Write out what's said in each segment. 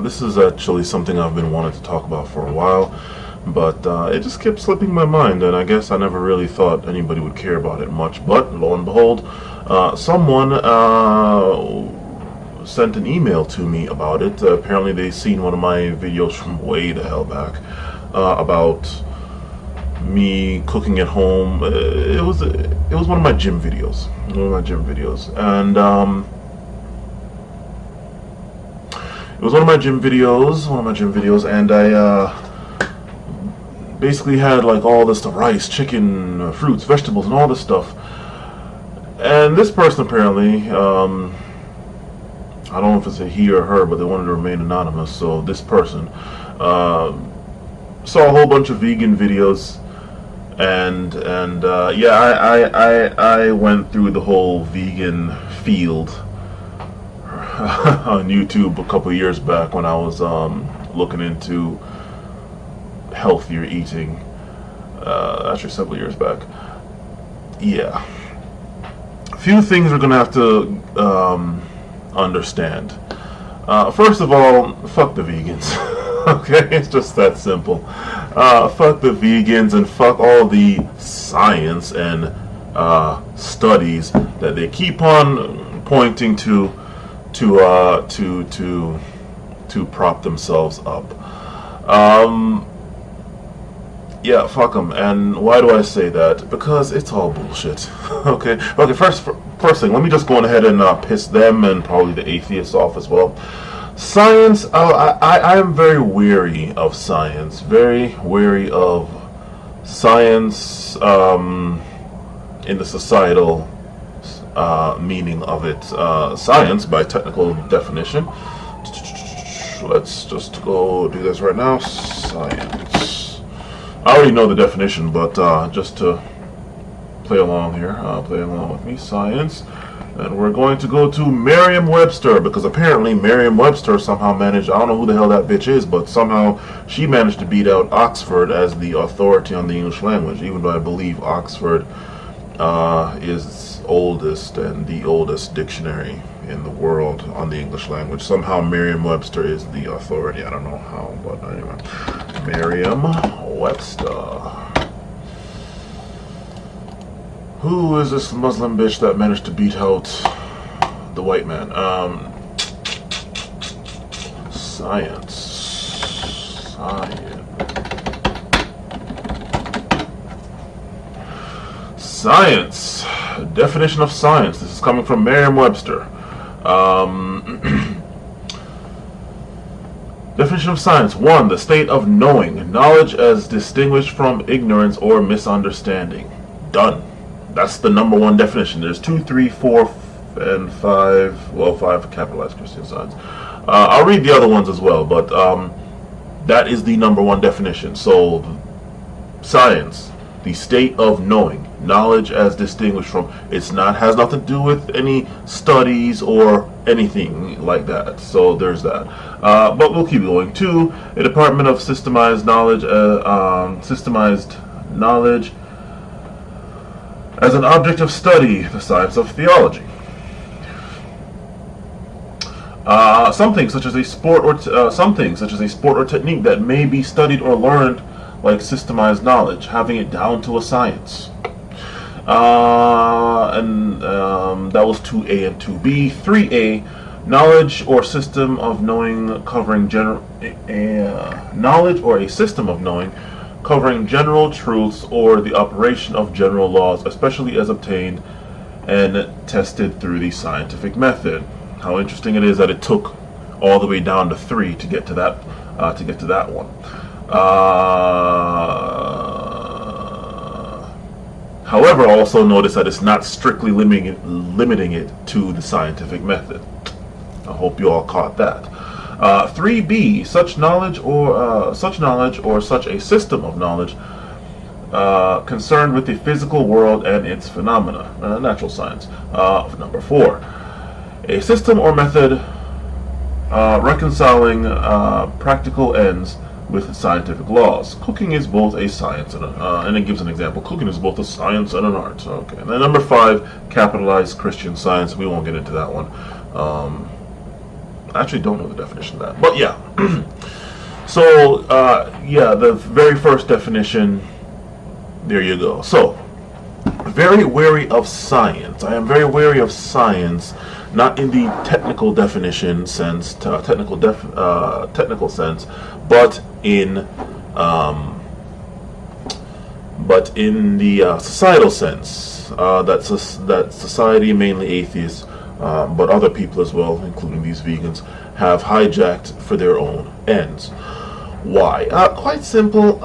This is actually something I've been wanting to talk about for a while, but it just kept slipping my mind, and I guess I never really thought anybody would care about it much. But lo and behold, someone sent an email to me about it. Apparently they seen one of my videos from way the hell back about me cooking at home. It was one of my gym videos. And it was one of my gym videos, and I basically had like all this stuff: rice, chicken, fruits, vegetables, and all this stuff. And this person apparently, I don't know if it's a he or her, but they wanted to remain anonymous. So this person saw a whole bunch of vegan videos, and yeah, I went through the whole vegan field on YouTube a couple of years back when I was looking into healthier eating. Actually, several years back. Yeah, a few things we're gonna have to understand. First of all, fuck the vegans. Okay, it's just that simple. Fuck the vegans and fuck all the science and studies that they keep on pointing to prop themselves up. Yeah, fuck them. And why do I say that? Because it's all bullshit. Okay. First thing, let me just go ahead and piss them and probably the atheists off as well. Science. I am very weary of science. Very wary of science in the societal meaning of it. Science, by technical definition. Let's just go do this right now. Science. I already know the definition, but just to play along here, play along with me. Science. And we're going to go to Merriam-Webster, because apparently Merriam-Webster somehow managed, I don't know who the hell that bitch is, but somehow she managed to beat out Oxford as the authority on the English language, even though I believe Oxford is oldest and the oldest dictionary in the world on the English language. Somehow Merriam-Webster is the authority. I don't know how, but anyway. Merriam-Webster. Who is this Muslim bitch that managed to beat out the white man? Science. Science. Definition of science. This is coming from Merriam-Webster. Definition of science. 1. The state of knowing. Knowledge as distinguished from ignorance or misunderstanding. Done. That's the number one definition. There's 2, 3, 4, and 5. Well, 5 capitalized Christian Science. I'll read the other ones as well, but that is the number one definition. So, science, the state of knowing, knowledge as distinguished from. Has nothing to do with any studies or anything like that. So there's that. But we'll keep going. 2, a department of systemized knowledge. As an object of study, the science of theology. Something such as a sport or technique that may be studied or learned, like systemized knowledge, having it down to a science. That was 2A and 2B. 3A, knowledge or system of knowing covering knowledge or a system of knowing covering general truths or the operation of general laws, especially as obtained and tested through the scientific method. How interesting it is that it took all the way down to 3 to get to that one. However, also notice that it's not strictly limiting it to the scientific method. I hope you all caught that. 3B, such knowledge or such a system of knowledge concerned with the physical world and its phenomena, natural science. Number 4, a system or method reconciling practical ends with scientific laws. Cooking is both a science and it gives an example. Cooking is both a science and an art. Okay. And then number 5, capitalized Christian Science. We won't get into that one. I actually don't know the definition of that, but yeah. So, yeah, the very first definition, there you go. So, very wary of science. I am very wary of science, not in the technical definition sense, technical sense, but in the societal sense. That society, mainly atheists, but other people as well, including these vegans, have hijacked for their own ends. Why? Quite simple.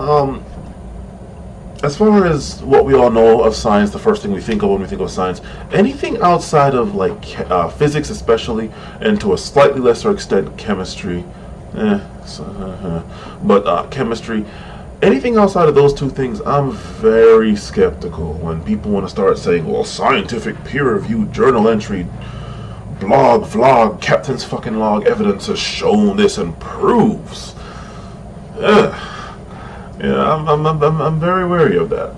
As far as what we all know of science, the first thing we think of when we think of science, anything outside of like physics especially, and to a slightly lesser extent chemistry, but chemistry, anything outside of those two things, I'm very skeptical when people want to start saying, well, scientific peer-reviewed journal entry, blog, vlog, captain's fucking log, evidence has shown this and proves. Yeah, I'm very wary of that.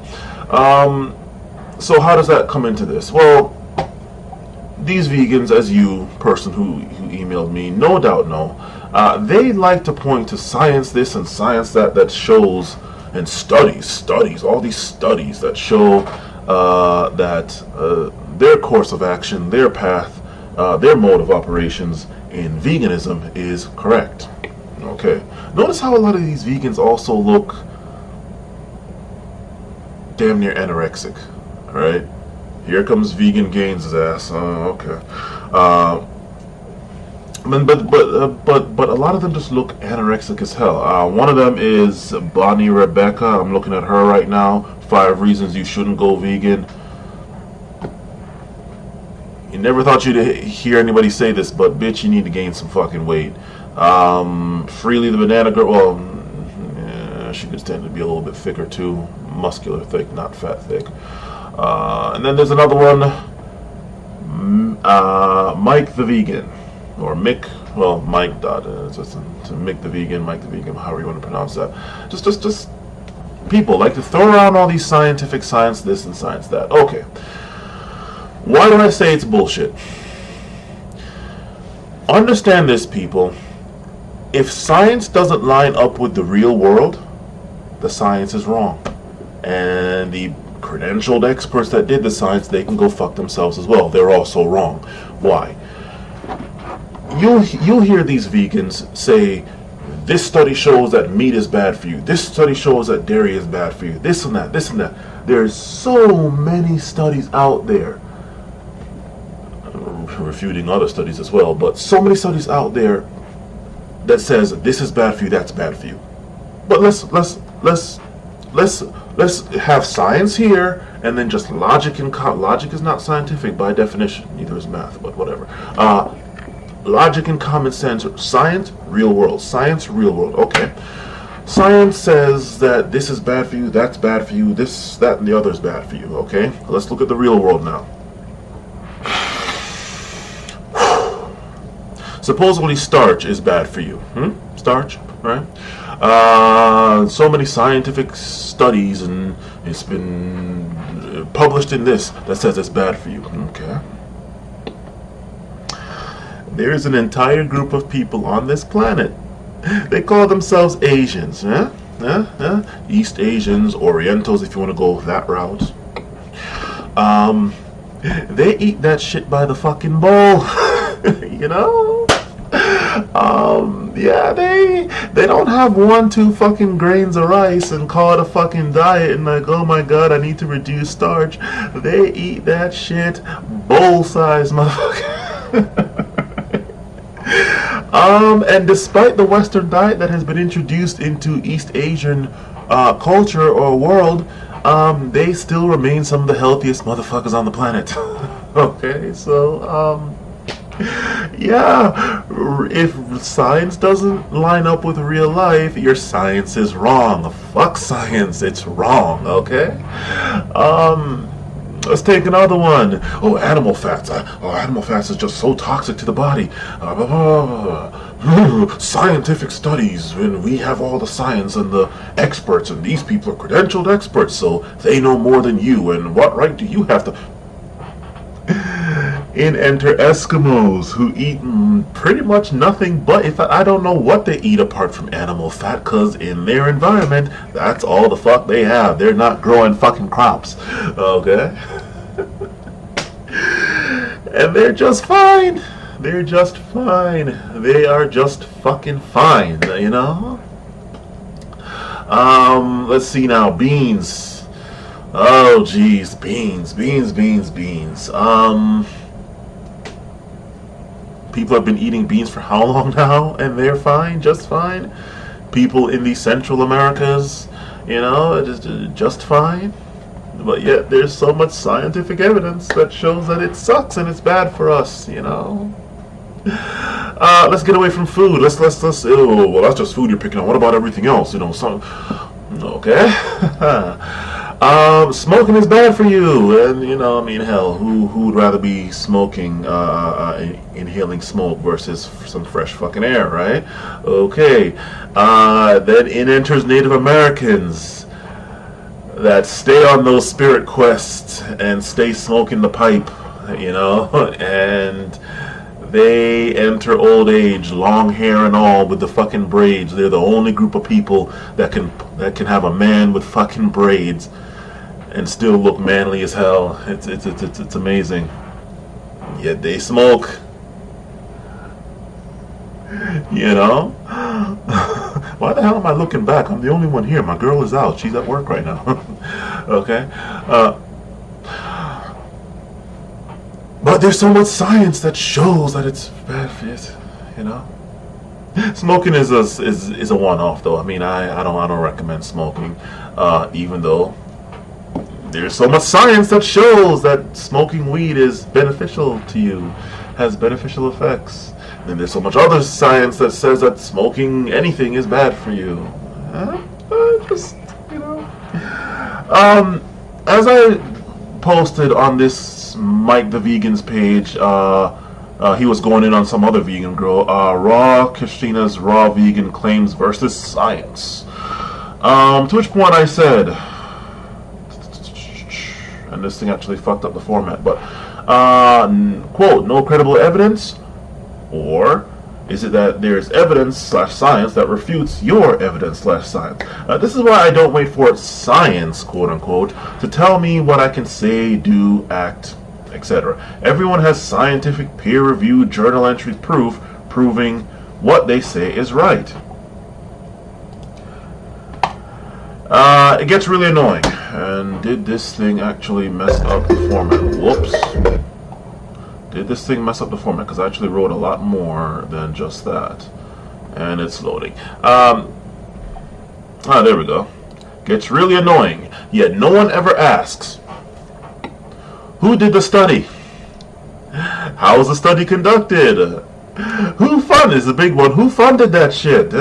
So how does that come into this? Well, these vegans, as you, person who emailed me, no doubt know, they like to point to science this and science that shows, and studies, all these studies that show that their course of action, their path, their mode of operations in veganism is correct. Okay. Notice how a lot of these vegans also look damn near anorexic, right? Here comes vegan Gaines' ass. Okay. But a lot of them just look anorexic as hell. One of them is Bonnie Rebecca. I'm looking at her right now. 5 reasons you shouldn't go vegan. You never thought you'd hear anybody say this, but bitch, you need to gain some fucking weight. Freely the Banana Girl. Well, yeah, she could tend to be a little bit thicker too. Muscular thick, not fat thick. And then there's another one, Mike the Vegan, or Mick. Well, Mike dot. Just to Mick the Vegan, Mike the Vegan, however you want to pronounce that. Just people like to throw around all these scientific science this and science that. Okay. Why do I say it's bullshit? Understand this, people. If science doesn't line up with the real world, the science is wrong. And the credentialed experts that did the science, they can go fuck themselves as well. They're also wrong. Why? You'll hear these vegans say, this study shows that meat is bad for you. This study shows that dairy is bad for you. This and that, this and that. There's so many studies out there refuting other studies as well, but so many studies out there that says this is bad for you, that's bad for you. But let's have science here, and then just logic and logic is not scientific by definition. Neither is math, but whatever. Logic and common sense. Science, real world. Science, real world. Okay. Science says that this is bad for you, that's bad for you, this, that, and the other is bad for you. Okay. Let's look at the real world now. Supposedly starch is bad for you. Starch, right? So many scientific studies, and it's been published in this that says it's bad for you. Okay. There is an entire group of people on this planet. They call themselves Asians. East Asians, Orientals, if you want to go that route. They eat that shit by the fucking bowl. You know? Yeah, they don't have 1-2 fucking grains of rice and call it a fucking diet and like, oh my god, I need to reduce starch. They eat that shit bowl-sized, motherfucker. And despite the Western diet that has been introduced into East Asian culture or world, they still remain some of the healthiest motherfuckers on the planet. Okay, so yeah, if science doesn't line up with real life, your science is wrong. Fuck science, it's wrong, okay? Let's take another one. Oh, animal fats. Animal fats is just so toxic to the body. Scientific studies, when we have all the science and the experts, and these people are credentialed experts, so they know more than you, and what right do you have to... In enter Eskimos, who eat pretty much nothing but, if I don't know what they eat apart from animal fat, because in their environment, that's all the fuck they have. They're not growing fucking crops, okay? And they're just fine. They're just fine. They are just fucking fine, you know? Let's see now. Beans. Oh, geez. Beans. People have been eating beans for how long now? And they're fine? Just fine? People in the Central Americas, you know, just fine? But yet there's so much scientific evidence that shows that it sucks and it's bad for us, you know? Let's get away from food. Let's oh, well, that's just food you're picking on. What about everything else? You know, okay. Smoking is bad for you, and you know, I mean, hell, who would rather be smoking, inhaling smoke versus some fresh fucking air, right? Okay. Then in enters Native Americans that stay on those spirit quests and stay smoking the pipe, you know, and they enter old age, long hair and all, with the fucking braids. They're the only group of people that can have a man with fucking braids and still look manly as hell. It's amazing. Yet they smoke. You know? Why the hell am I looking back? I'm the only one here. My girl is out. She's at work right now. Okay? But there's so much science that shows that it's bad for it, you know? Smoking is a one-off, though. I mean, I don't recommend smoking, even though there's so much science that shows that smoking weed is beneficial to you, has beneficial effects. And there's so much other science that says that smoking anything is bad for you. Just, you know. As I posted on this Mike the Vegan's page, he was going in on some other vegan girl. Christina's raw vegan claims versus science. To which point I said, and this thing actually fucked up the format, but quote, no credible evidence, or is it that there's evidence/science that refutes your evidence/science? This is why I don't wait for science, quote unquote, to tell me what I can say, do, act, etc. Everyone has scientific peer-reviewed journal entries proving what they say is right. It gets really annoying. And did this thing actually mess up the format? Whoops. Did this thing mess up the format? Because I actually wrote a lot more than just that. And it's loading. There we go. Gets really annoying. Yet no one ever asks, who did the study? How was the study conducted? Who funded is the big one. Who funded that shit?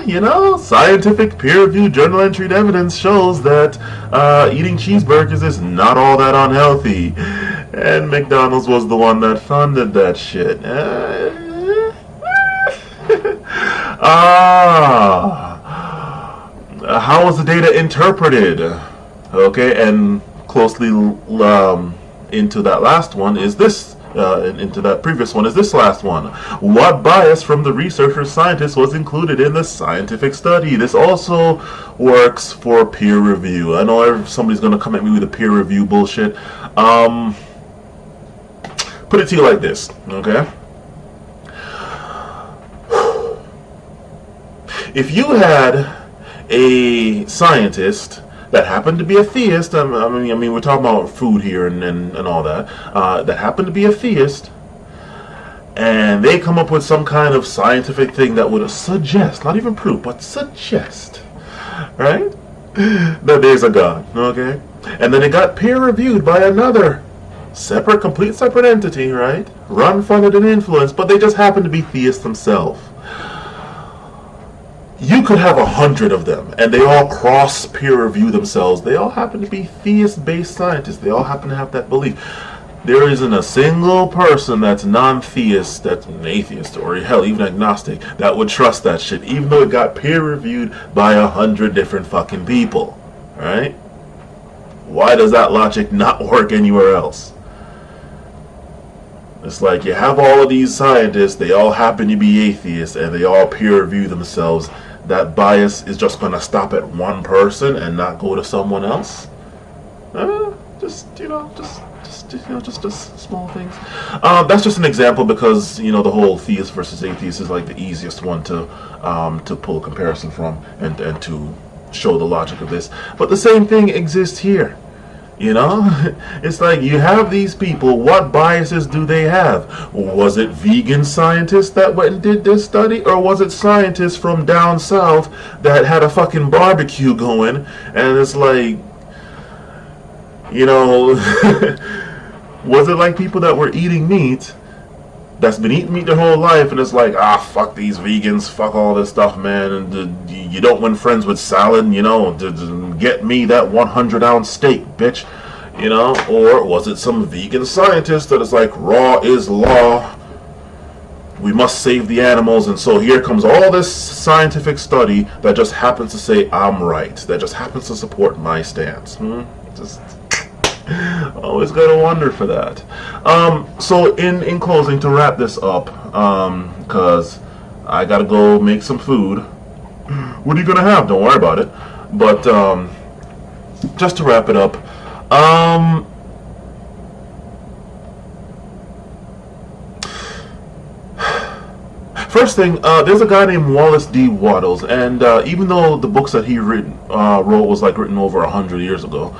You know, scientific peer-reviewed journal entry evidence shows that eating cheeseburgers is not all that unhealthy. And McDonald's was the one that funded that shit. How was the data interpreted? Okay, and closely into that last one is this. Into that previous one is this last one. What bias from the researcher scientist was included in the scientific study? This also works for peer review. I know somebody's going to come at me with the peer review bullshit. Put it to you like this, okay? If you had a scientist that happened to be a theist, I mean, we're talking about food here and all that, that happened to be a theist, and they come up with some kind of scientific thing that would suggest, not even prove, but suggest, right, that there's a God, okay? And then it got peer-reviewed by another complete separate entity, right? Run, funded, and influenced, but they just happen to be theists themselves. You could have 100 of them, and they all cross peer review themselves. They all happen to be theist-based scientists. They all happen to have that belief. There isn't a single person that's non-theist, that's an atheist, or hell, even agnostic, that would trust that shit, even though it got peer reviewed by 100 different fucking people, right? Why does that logic not work anywhere else? It's like you have all of these scientists, they all happen to be atheists, and they all peer review themselves. That bias is just going to stop at one person and not go to someone else. Just small things. That's just an example because the whole theist versus atheist is like the easiest one to pull a comparison from and to show the logic of this. But the same thing exists here. It's like you have these people. What biases do they have? Was it vegan scientists that went and did this study, or was it scientists from down south that had a fucking barbecue going? And it's like, was it like people that were eating meat, that's been eating meat their whole life, and it's like, fuck these vegans, fuck all this stuff, man, and you don't win friends with salad, get me that 100-ounce steak, bitch, or was it some vegan scientist that is like, raw is law, we must save the animals, and so here comes all this scientific study that just happens to say I'm right, that just happens to support my stance. Always gotta wonder for that. So in closing, to wrap this up, because I gotta go make some food. What are you gonna have? Don't worry about it. But just to wrap it up, first thing, there's a guy named Wallace D. Wattles, and even though the books that he wrote was like written over 100 years ago,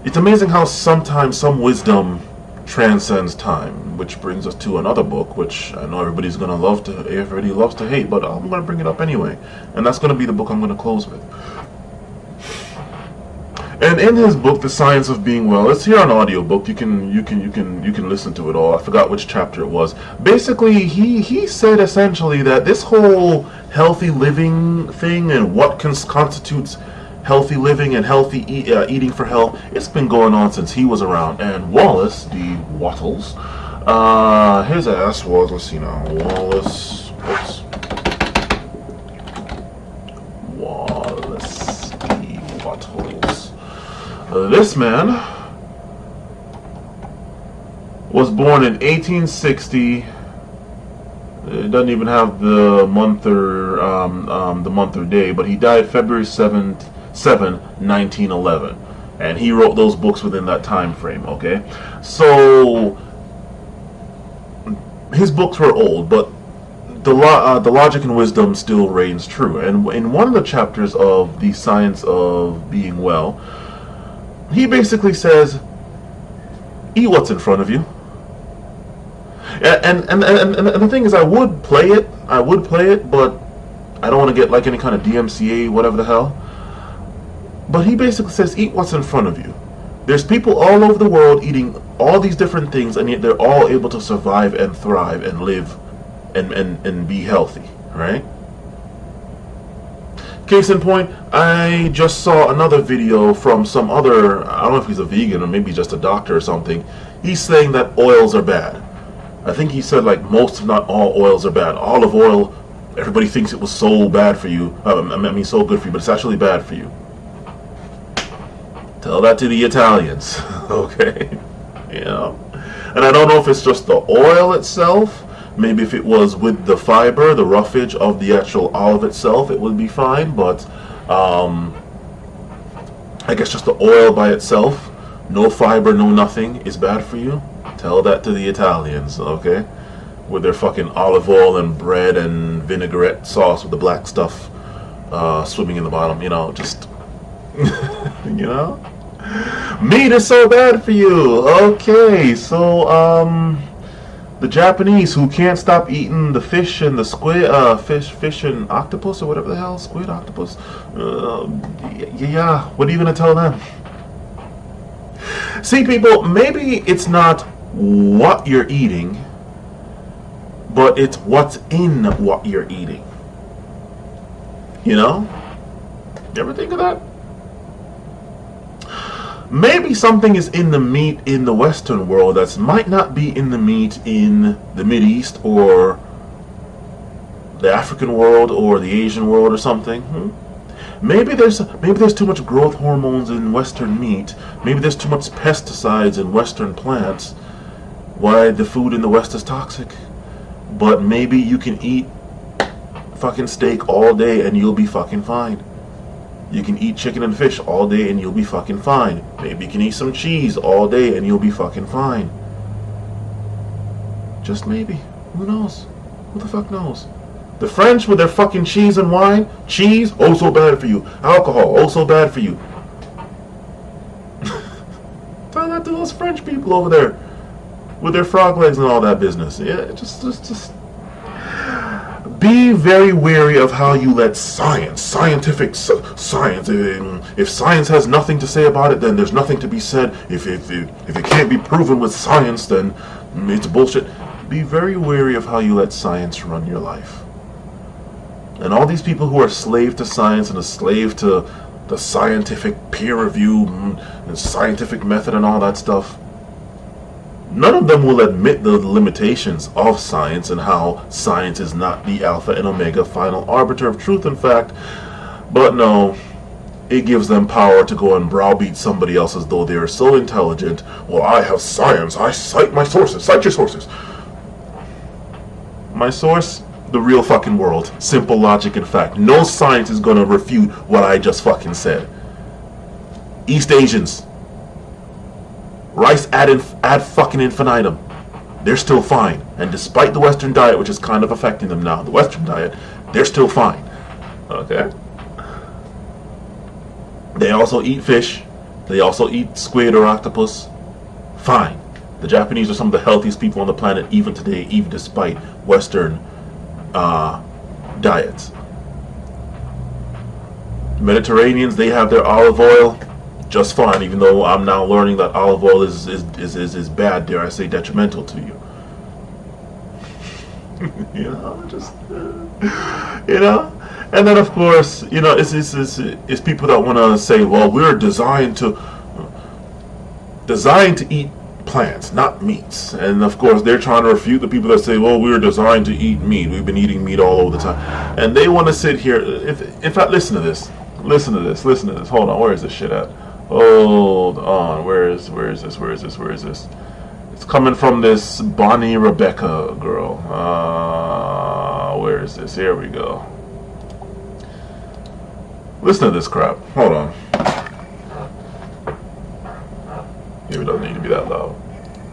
it's amazing how sometimes some wisdom transcends time, which brings us to another book, which I know everybody loves to hate, but I'm going to bring it up anyway, and that's going to be the book I'm going to close with. And in his book, The Science of Being Well, it's here on audiobook. You can listen to it all. I forgot which chapter it was. Basically, he said essentially that this whole healthy living thing and what constitutes healthy living and healthy eating for health, it's been going on since he was around. And Wallace D. Wattles, his ass was, let's see now, Wallace D. Wattles. This man was born in 1860. It doesn't even have the month or day, but he died February 7, 1911, and he wrote those books within that time frame. Okay, so his books were old, but the logic and wisdom still reigns true. And in one of the chapters of The Science of Being Well, he basically says, eat what's in front of you. And the thing is, I would play it, but I don't want to get like any kind of DMCA, whatever the hell. But he basically says, eat what's in front of you. There's people all over the world eating all these different things, and yet they're all able to survive and thrive and live and be healthy, right? Case in point, I just saw another video from some other, I don't know if he's a vegan or maybe just a doctor or something. He's saying that oils are bad. I think he said like most, if not all, oils are bad. Olive oil, everybody thinks it was so bad for you. I mean, so good for you, but it's actually bad for you. Tell that to the Italians, okay? And I don't know if it's just the oil itself. Maybe if it was with the fiber, the roughage of the actual olive itself, it would be fine. But I guess just the oil by itself, no fiber, no nothing, is bad for you. Tell that to the Italians, okay? With their fucking olive oil and bread and vinaigrette sauce with the black stuff swimming in the bottom, just, Meat is so bad for you. Okay, so, the Japanese who can't stop eating the fish and the squid, fish and octopus or whatever the hell, squid, octopus, yeah, what are you gonna tell them? See, people, maybe it's not what you're eating, but it's what's in what you're eating. You ever think of that? Maybe something is in the meat in the Western world that might not be in the meat in the Mideast or the African world or the Asian world or something. Maybe there's too much growth hormones in Western meat. Maybe there's too much pesticides in Western plants. why the food in the West is toxic. But maybe you can eat fucking steak all day and you'll be fucking fine. You can eat chicken and fish all day and you'll be fucking fine. Maybe you can eat some cheese all day and you'll be fucking fine. Just maybe. Who knows? Who the fuck knows? The French with their fucking cheese and wine. Cheese, oh so bad for you. Alcohol, oh so bad for you. Tell that to those French people over there with their frog legs and all that business. Yeah, just be very wary of how you let scientific science. If science has nothing to say about it, then there's nothing to be said. If it can't be proven with science, then it's bullshit. Be very wary of how you let science run your life. And all these people who are slave to science and a slave to the scientific peer review and scientific method and all that stuff, none of them will admit the limitations of science and how science is not the alpha and omega final arbiter of truth, in fact. But no, it gives them power to go and browbeat somebody else as though they are so intelligent. Well, I have science. I cite my sources. Cite your sources. My source? The real fucking world. Simple logic and fact. No science is going to refute what I just fucking said. East Asians. Rice ad fucking infinitum. They're still fine. And despite the Western diet, which is kind of affecting them now, the Western diet, they're still fine. Okay? They also eat fish. They also eat squid or octopus. Fine. The Japanese are some of the healthiest people on the planet even today, even despite Western diets. Mediterraneans, they have their olive oil just fine, even though I'm now learning that olive oil is bad, dare I say detrimental to you. You know, and then of course, you know, it's people that want to say, well, we're designed to eat plants, not meats. And of course they're trying to refute the people that say, well, we were designed to eat meat, we've been eating meat all over the time. And they want to sit here, in fact, listen to this, hold on, where is this shit at? Hold on, where is this? It's coming from this Bonnie Rebecca girl. Where is this? Here we go. Listen to this crap, hold on. Maybe it doesn't need to be that loud.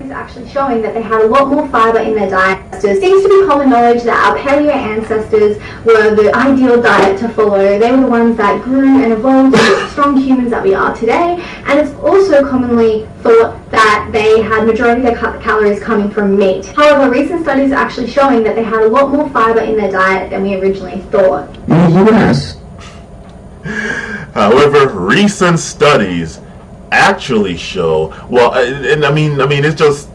It's actually showing that they had a lot more fiber in their diet. It seems to be common knowledge that our paleo ancestors were the ideal diet to follow. They were the ones that grew and evolved into the strong humans that we are today. And it's also commonly thought that they had majority of their calories coming from meat. However, recent studies are actually showing that they had a lot more fiber in their diet than we originally thought. Yes. However, recent studies actually show, well, and I mean it's just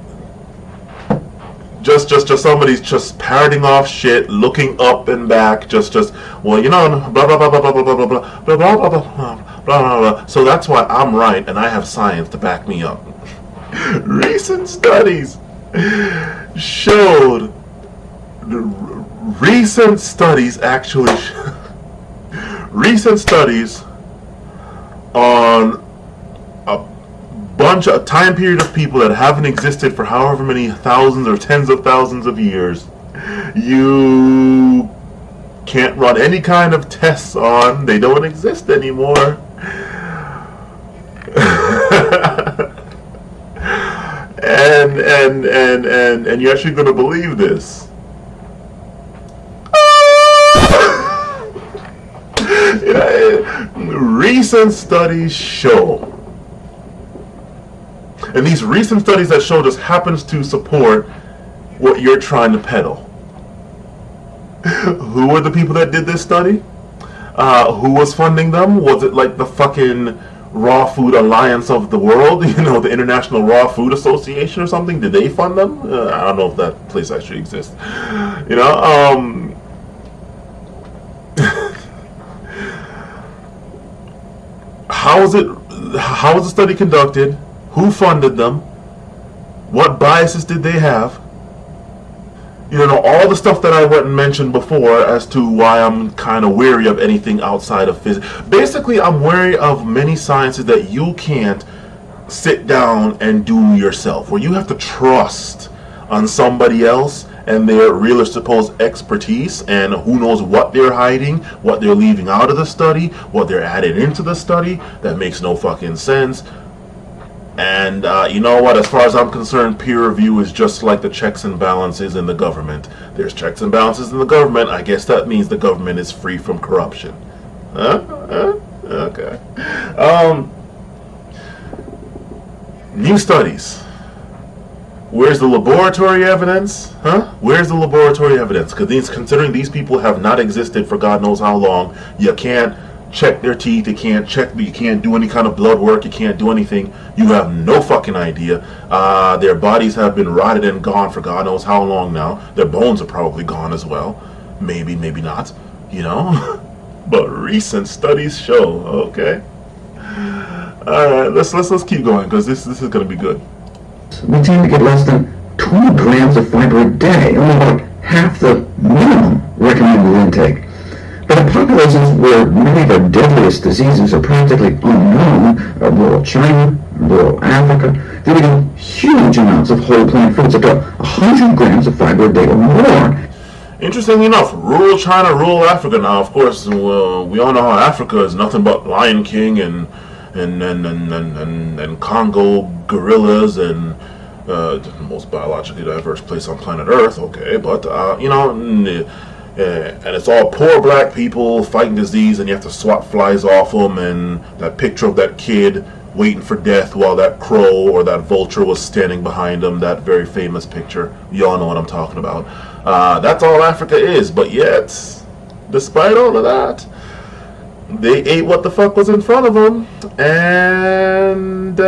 somebody's just parroting off shit, looking up and back, just well, you know, blah blah blah blah blah blah blah blah blah blah blah blah blah. So that's why I'm right and I have science to back me up. Recent studies showed, recent studies on a time period of people that haven't existed for however many thousands or tens of thousands of years, you can't run any kind of tests on. They don't exist anymore. and you're actually going to believe this. You know, recent studies show. And these recent studies that show just happens to support what you're trying to peddle. Who were the people that did this study? Who was funding them? Was it like the fucking Raw Food Alliance of the world? You know, the International Raw Food Association or something? Did they fund them? I don't know if that place actually exists. You know, how was the study conducted? Who funded them? What biases did they have? You know, all the stuff that I went and mentioned before as to why I'm kind of wary of anything outside of physics. Basically, I'm wary of many sciences that you can't sit down and do yourself, where you have to trust on somebody else and their real or supposed expertise, and who knows what they're hiding, what they're leaving out of the study, what they're adding into the study. That makes no fucking sense. And you know what, as far as I'm concerned, peer review is just like the checks and balances in the government. There's checks and balances in the government. I guess that means the government is free from corruption. Okay. New studies. Where's the laboratory evidence? Where's the laboratory evidence? Because considering these people have not existed for God knows how long, you can't check their teeth, you can't do any kind of blood work, you can't do anything. You have no fucking idea. Their bodies have been rotted and gone for God knows how long now. Their bones are probably gone as well. Maybe not, you know. But recent studies show, okay. Alright, let's keep going, because this is gonna be good. We tend to get less than 20 grams of fiber a day, only about half the minimum recommended intake. But in populations where many of our deadliest diseases are practically unknown, rural China, rural Africa, they're eating huge amounts of whole plant foods, up to 100 grams of fiber a day or more. Interestingly enough, rural China, rural Africa. Now, of course, well, we all know how Africa is nothing but Lion King and Congo gorillas and the most biologically diverse place on planet Earth. Okay, but you know. And it's all poor black people fighting disease, and you have to swat flies off them, and that picture of that kid waiting for death while that crow or that vulture was standing behind him, that very famous picture. You all know what I'm talking about. That's all Africa is, but yet, despite all of that, they ate what the fuck was in front of them, and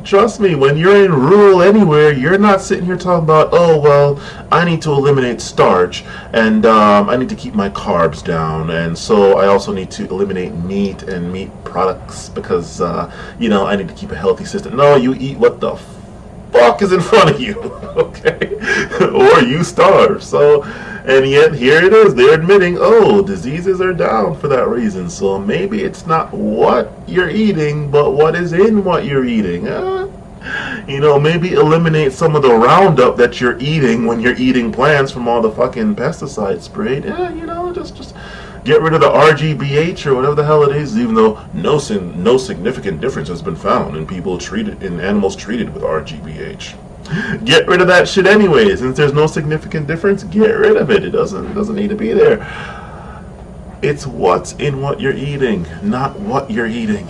trust me, when you're in rural anywhere, you're not sitting here talking about, oh, well, I need to eliminate starch, and I need to keep my carbs down, and so I also need to eliminate meat and meat products because, you know, I need to keep a healthy system. No, you eat what the fuck is in front of you, okay? Or you starve. So, and yet here it is. They're admitting, oh, diseases are down for that reason. So maybe it's not what you're eating, but what is in what you're eating. You know, maybe eliminate some of the Roundup that you're eating when you're eating plants from all the fucking pesticides sprayed. Yeah, you know, just get rid of the RGBH or whatever the hell it is, even though no significant difference has been found in animals treated with RGBH. Get rid of that shit anyway. Since there's no significant difference, get rid of it. It doesn't need to be there. It's what's in what you're eating, not what you're eating.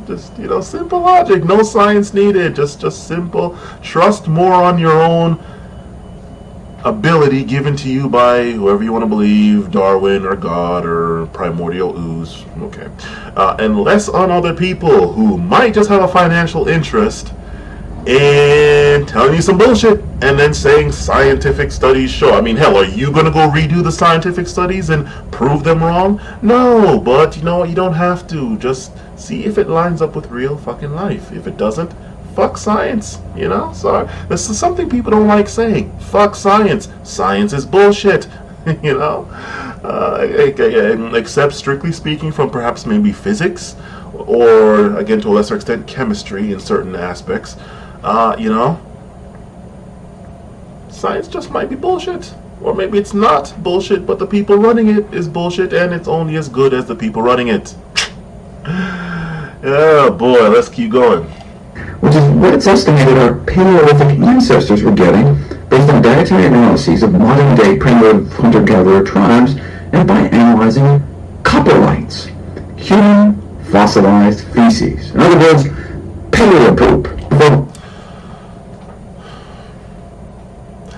Just, you know, simple logic. No science needed. Just simple. Trust more on your own ability given to you by whoever you want to believe, Darwin or God or primordial ooze. Okay. And less on other people who might just have a financial interest in telling you some bullshit and then saying scientific studies show. I mean, hell, are you going to go redo the scientific studies and prove them wrong? No, but you know what? You don't have to. Just see if it lines up with real fucking life. If it doesn't, fuck science, you know? Sorry. This is something people don't like saying. Fuck science. Science is bullshit, you know? Except strictly speaking from perhaps maybe physics or, again, to a lesser extent, chemistry in certain aspects. You know, science just might be bullshit. Or maybe it's not bullshit, but the people running it is bullshit, and it's only as good as the people running it. Yeah, boy, let's keep going. Which is what it's estimated our Paleolithic ancestors were getting based on dietary analyses of modern-day primitive hunter-gatherer tribes and by analyzing coprolites, human fossilized feces. In other words, paleopoop.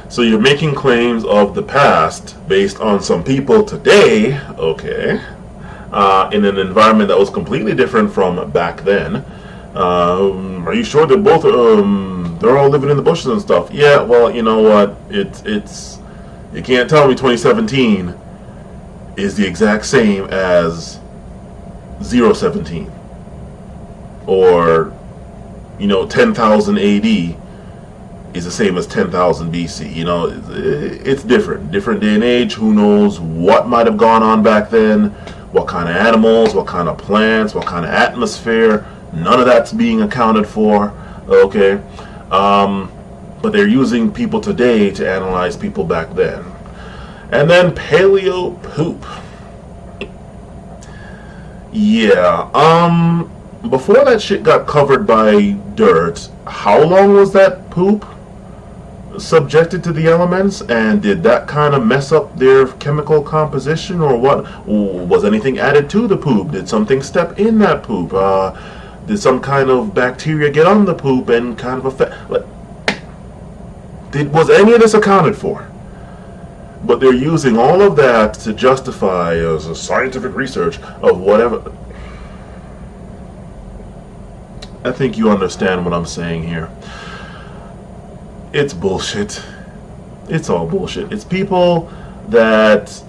So you're making claims of the past based on some people today, okay, in an environment that was completely different from back then. Are you sure that both they're all living in the bushes and stuff? Yeah, well, you know what? It's you can't tell me 2017 is the exact same as 017 or, you know, 10,000 AD is the same as 10,000 BC. You know, it's different day and age. Who knows what might have gone on back then, what kind of animals, what kind of plants, what kind of atmosphere. None of that's being accounted for, okay? but they're using people today to analyze people back then. And then paleo poop. Yeah, before that shit got covered by dirt, how long was that poop subjected to the elements, and did that kind of mess up their chemical composition, or what? Was anything added to the poop? Did something step in that poop? Did some kind of bacteria get on the poop and kind of affect? Was any of this accounted for? But they're using all of that to justify as a scientific research of whatever. I think you understand what I'm saying here. It's bullshit. It's all bullshit. It's people that,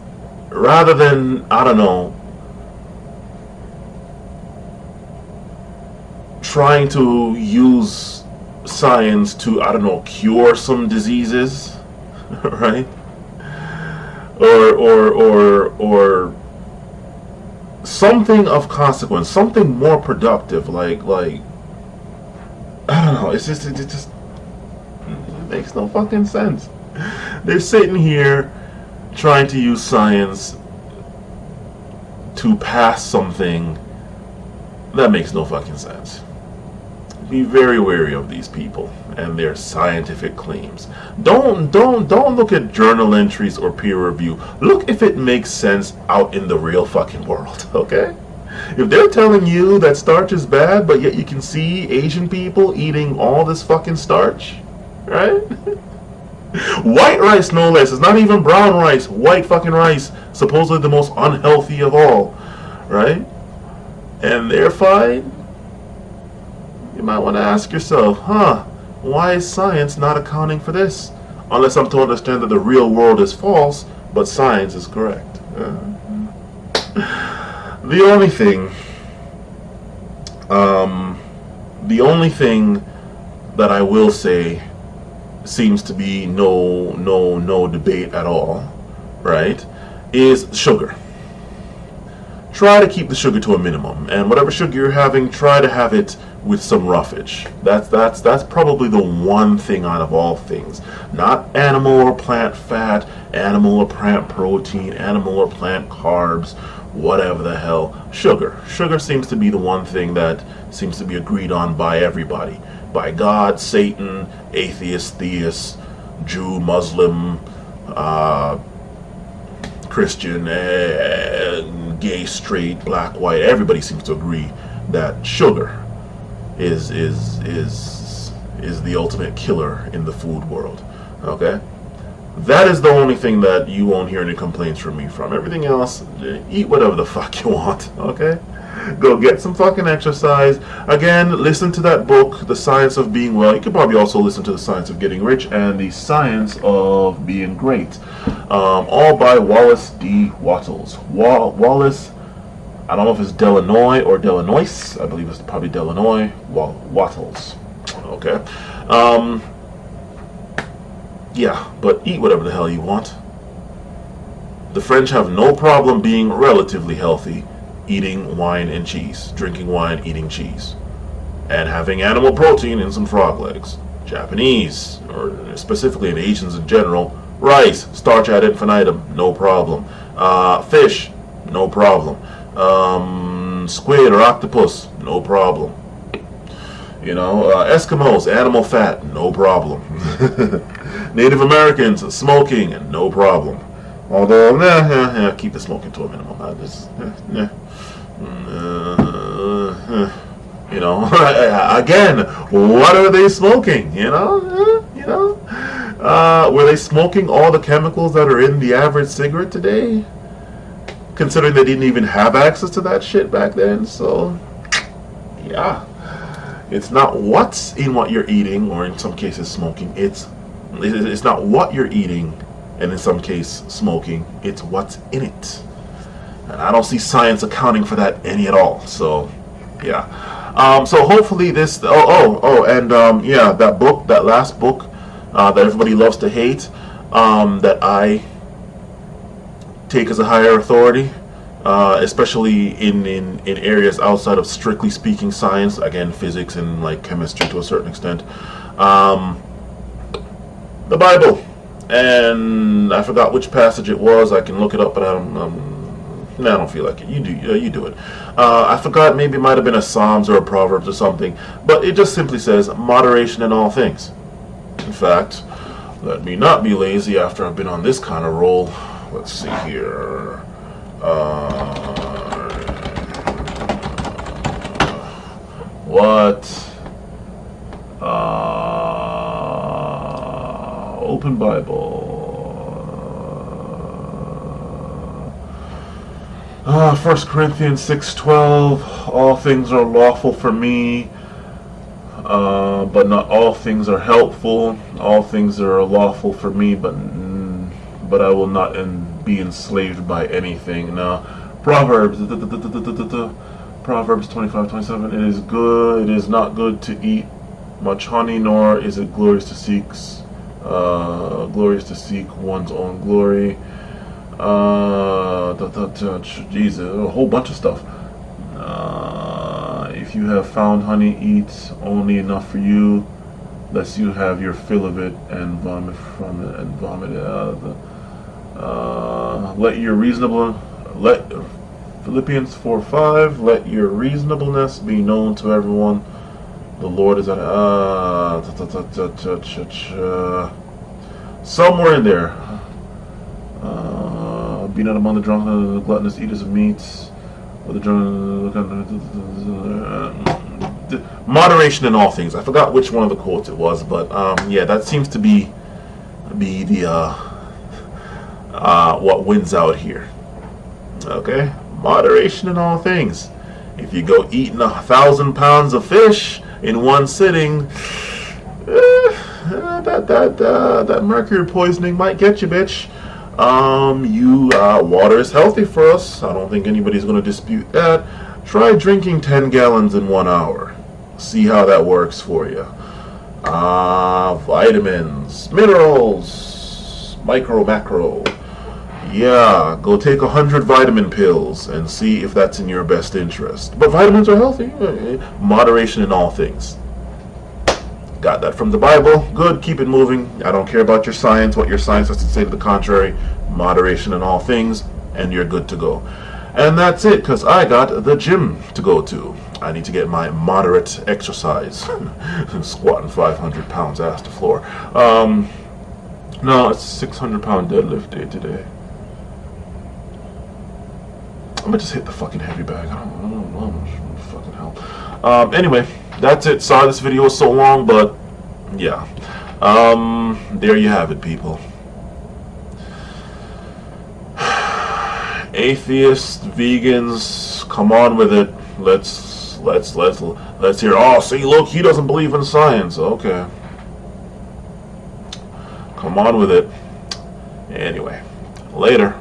rather than, I don't know, trying to use science to, I don't know, cure some diseases, right? Or something of consequence, something more productive, like I don't know. It just makes no fucking sense. They're sitting here trying to use science to pass something that makes no fucking sense. Be very wary of these people and their scientific claims. Don't look at journal entries or peer review. Look if it makes sense out in the real fucking world, okay? If they're telling you that starch is bad, but yet you can see Asian people eating all this fucking starch, right? White rice, no less. It's not even brown rice. White fucking rice. Supposedly the most unhealthy of all, right? And they're fine. You might want to ask yourself, why is science not accounting for this? Unless I'm to understand that the real world is false, but science is correct. The only thing that I will say seems to be no debate at all, right, is sugar. Try to keep the sugar to a minimum, and whatever sugar you're having, try to have it with some roughage. That's probably the one thing out of all things. Not animal or plant fat, animal or plant protein, animal or plant carbs, whatever the hell. Sugar. Sugar seems to be the one thing that seems to be agreed on by everybody. By God, Satan, atheist, theist, Jew, Muslim, Christian, gay, straight, black, white. Everybody seems to agree that sugar is the ultimate killer in the food world. Okay? That is the only thing that you won't hear any complaints from me from. Everything else, eat whatever the fuck you want. Okay? Go get some fucking exercise. Again, listen to that book, The Science of Being Well. You could probably also listen to The Science of Getting Rich and The Science of Being Great. All by Wallace D. Wattles. Wallace, I don't know if it's Delanoy or Delanois. I believe it's probably Delanoy. Wattles. Okay. Yeah, but eat whatever the hell you want. The French have no problem being relatively healthy, eating wine and cheese, drinking wine, eating cheese, and having animal protein in some frog legs. Japanese, or specifically in Asians in general, rice, starch ad infinitum, no problem. Fish, no problem. Squid or octopus, no problem. You know, Eskimos, animal fat, no problem. Native Americans, smoking, no problem. Although, keep the smoking to a minimum. You know, again, what are they smoking? You know, were they smoking all the chemicals that are in the average cigarette today? Considering they didn't even have access to that shit back then. So, yeah, it's not what's in what you're eating, or in some cases smoking. It's not what you're eating, and in some case smoking. It's what's in it. And I don't see science accounting for that any at all. So, yeah. So hopefully this. Yeah, that book, that last book, that everybody loves to hate, that I take as a higher authority, especially in areas outside of strictly speaking science. Again, physics and like chemistry to a certain extent. the Bible. And I forgot which passage it was. I can look it up, but I don't feel like it. You do it. I forgot. Maybe it might have been a Psalms or a Proverbs or something. But it just simply says moderation in all things. In fact, let me not be lazy after I've been on this kind of roll. Let's see here. Open Bible. 1 Corinthians 6:12. All things are lawful for me, but not all things are helpful. All things are lawful for me, but I will not be enslaved by anything. Now, Proverbs 25:27. It is good. It is not good to eat much honey, nor is it glorious to seek one's own glory. Jesus, a whole bunch of stuff. If you have found honey, eat only enough for you, lest you have your fill of it and vomit from it and vomit it out of the. Philippians 4:5. Let your reasonableness be known to everyone. The Lord is at somewhere in there. Be not among the drunken, the gluttonous eaters of meats, or the moderation in all things. I forgot which one of the quotes it was, but yeah, that seems to be the what wins out here. Okay, moderation in all things. If you go eating 1,000 pounds of fish in one sitting, that mercury poisoning might get you, bitch. Water is healthy for us. I don't think anybody's going to dispute that. Try drinking 10 gallons in 1 hour. See how that works for you. Vitamins, minerals, macro. Yeah, go take 100 vitamin pills and see if that's in your best interest. But vitamins are healthy. Moderation in all things. Got that from the Bible. Good, keep it moving. I don't care about your science, what your science has to say to the contrary. Moderation in all things, and you're good to go. And that's it, because I got the gym to go to. I need to get my moderate exercise. Squatting 500 pounds ass to floor. No, it's 600-pound deadlift day today. I'm gonna just hit the fucking heavy bag. I don't know. Fucking hell. Anyway, that's it. Sorry this video was so long, but yeah. There you have it, people. Atheists, vegans, come on with it. Let's hear. Oh, see, look, he doesn't believe in science. Okay. Come on with it. Anyway, later.